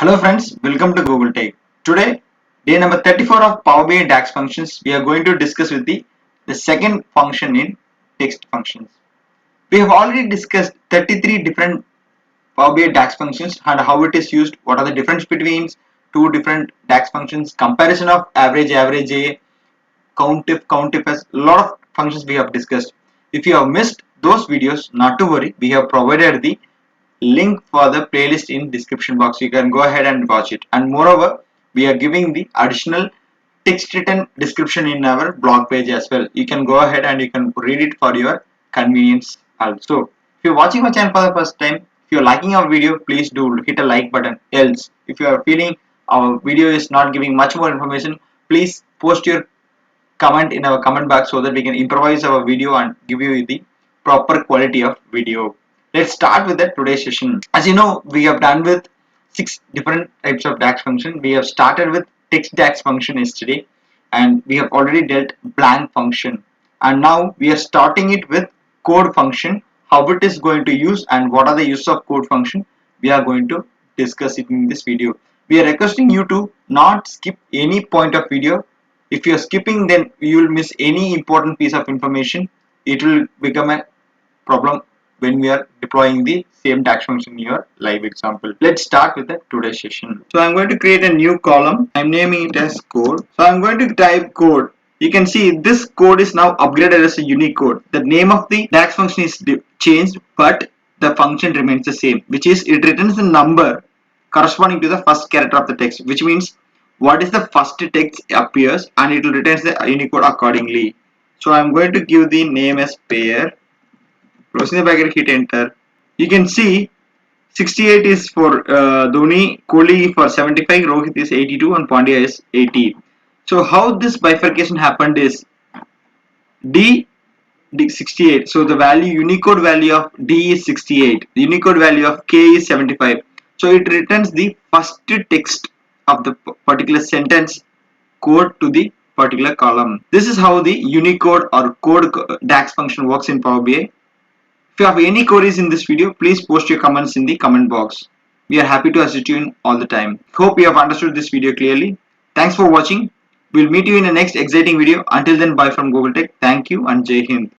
Hello friends, welcome to Gokul Tech. Today, day number 34 of Power BI DAX functions, we are going to discuss with the second function in text functions. We have already discussed 33 different Power BI DAX functions and how it is used, what are the difference between two different DAX functions, comparison of average, average A, count if as a lot of functions we have discussed. If you have missed those videos, not to worry, we have provided the link for the playlist in description box. You can go ahead and watch it, and moreover we are giving the additional text written description in our blog page as well. You can go ahead and you can read it for your convenience also. If you're watching my channel for the first time, if you're liking our video, please do hit a like button. Else if you are feeling our video is not giving much more information, please post your comment in our comment box so that we can improvise our video and give you the proper quality of video. Let's start with the today's session. As you know, we have done with 6 different types of DAX function. We have started with text DAX function yesterday, and we have already dealt blank function, and now we are starting it with code function. How it is going to use and what are the use of code function, we are going to discuss it in this video. We are requesting you to not skip any point of video. If you are skipping, then you will miss any important piece of information. It will become a problem when we are deploying the same DAX function in your live example. Let's start with the today's session. So I'm going to create a new column. I'm naming it as code. So I'm going to type code. You can see this code is now upgraded as a UNICODE. The name of the DAX function is changed, but the function remains the same, which is it returns the number corresponding to the first character of the text, which means what is the first text appears, and it will return the Unicode accordingly. So I'm going to give the name as pair. Closing the bracket, hit enter. You can see 68 is for Dhoni, Kohli for 75, Rohit is 82, and Pandya is 80. So how this bifurcation happened is D 68. So the value Unicode value of D is 68. The Unicode value of K is 75. So it returns the first text of the particular sentence code to the particular column. This is how the Unicode or code DAX function works in Power BI. If you have any queries in this video, please post your comments in the comment box. We are happy to assist you in all the time. Hope you have understood this video clearly. Thanks for watching. We'll meet you in the next exciting video. Until then, bye from Gokul Tech. Thank you and Jai Hind.